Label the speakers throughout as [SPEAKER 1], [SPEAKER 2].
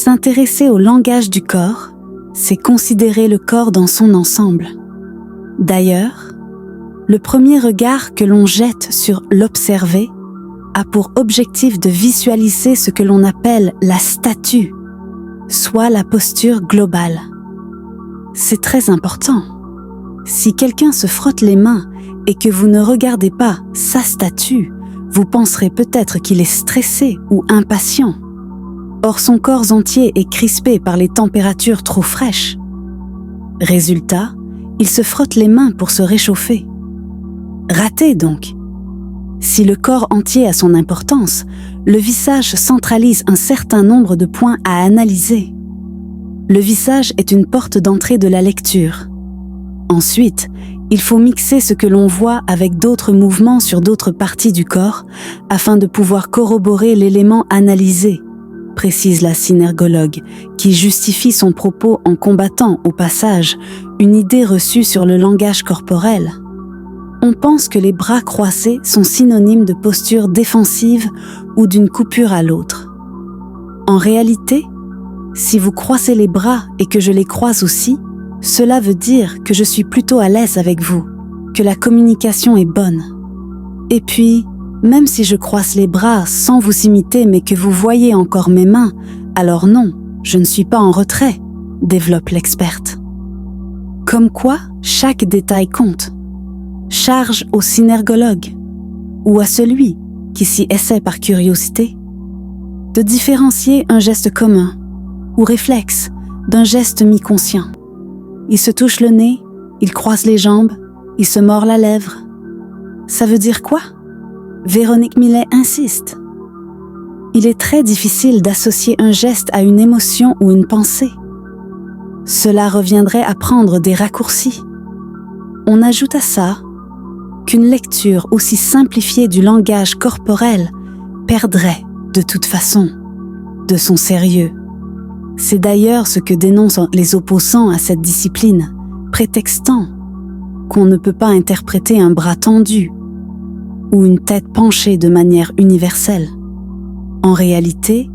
[SPEAKER 1] S'intéresser au langage du corps, c'est considérer le corps dans son ensemble. D'ailleurs, le premier regard que l'on jette sur l'observé a pour objectif de visualiser ce que l'on appelle la statue, soit la posture globale. C'est très important. Si quelqu'un se frotte les mains et que vous ne regardez pas sa statue, vous penserez peut-être qu'il est stressé ou impatient. Or, son corps entier est crispé par les températures trop fraîches. Résultat, il se frotte les mains pour se réchauffer. Raté donc. Si le corps entier a son importance, le visage centralise un certain nombre de points à analyser. Le visage est une porte d'entrée de la lecture. Ensuite, il faut mixer ce que l'on voit avec d'autres mouvements sur d'autres parties du corps afin de pouvoir corroborer l'élément analysé, précise la synergologue, qui justifie son propos en combattant, au passage, une idée reçue sur le langage corporel. On pense que les bras croisés sont synonymes de posture défensive ou d'une coupure à l'autre. En réalité, si vous croisez les bras et que je les croise aussi, cela veut dire que je suis plutôt à l'aise avec vous, que la communication est bonne. Et puis, même si je croise les bras sans vous imiter mais que vous voyez encore mes mains, alors non, je ne suis pas en retrait, développe l'experte. Comme quoi, chaque détail compte. Charge au synergologue, ou à celui qui s'y essaie par curiosité, de différencier un geste commun ou réflexe d'un geste mi-conscient. Il se touche le nez, il croise les jambes, il se mord la lèvre. Ça veut dire quoi? Véronique Millet insiste. Il est très difficile d'associer un geste à une émotion ou une pensée. Cela reviendrait à prendre des raccourcis. On ajoute à ça qu'une lecture aussi simplifiée du langage corporel perdrait, de toute façon, de son sérieux. C'est d'ailleurs ce que dénoncent les opposants à cette discipline, prétextant qu'on ne peut pas interpréter un bras tendu ou une tête penchée de manière universelle. En réalité,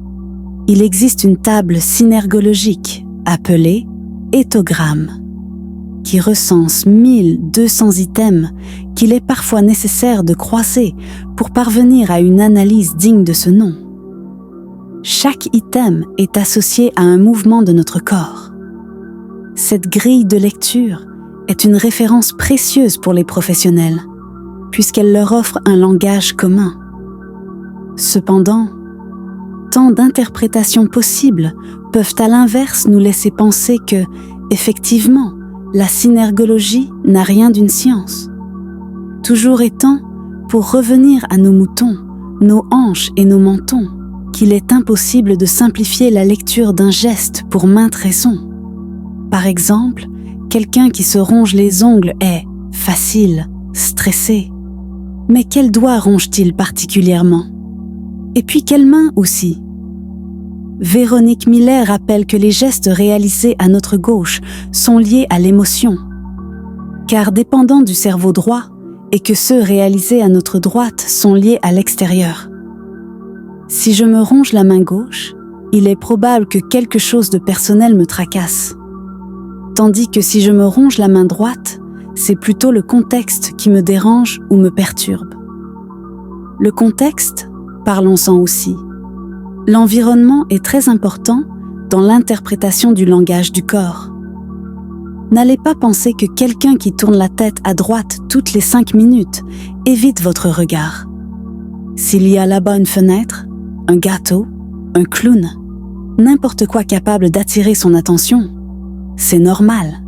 [SPEAKER 1] il existe une table synergologique appelée éthogramme, qui recense 1200 items qu'il est parfois nécessaire de croiser pour parvenir à une analyse digne de ce nom. Chaque item est associé à un mouvement de notre corps. Cette grille de lecture est une référence précieuse pour les professionnels, puisqu'elle leur offre un langage commun. Cependant, tant d'interprétations possibles peuvent à l'inverse nous laisser penser que, effectivement, la synergologie n'a rien d'une science. Toujours étant, pour revenir à nos moutons, nos hanches et nos mentons, qu'il est impossible de simplifier la lecture d'un geste pour maintes raisons. Par exemple, quelqu'un qui se ronge les ongles est facile, stressé. Mais quel doigt ronge-t-il particulièrement? Et puis quelle main aussi? Véronique Millet rappelle que les gestes réalisés à notre gauche sont liés à l'émotion, car dépendant du cerveau droit, et que ceux réalisés à notre droite sont liés à l'extérieur. Si je me ronge la main gauche, il est probable que quelque chose de personnel me tracasse. Tandis que si je me ronge la main droite, c'est plutôt le contexte qui me dérange ou me perturbe. Le contexte, parlons-en aussi. L'environnement est très important dans l'interprétation du langage du corps. N'allez pas penser que quelqu'un qui tourne la tête à droite toutes les 5 minutes évite votre regard. S'il y a là-bas une fenêtre, un gâteau, un clown, n'importe quoi capable d'attirer son attention, c'est normal.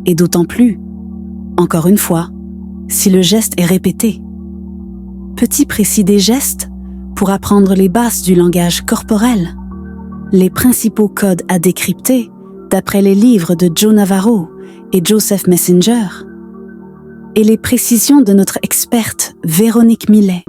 [SPEAKER 1] Et d'autant plus, encore une fois, si le geste est répété. Petit précis des gestes pour apprendre les bases du langage corporel, les principaux codes à décrypter d'après les livres de Joe Navarro et Joseph Messenger, et les précisions de notre experte Véronique Millet.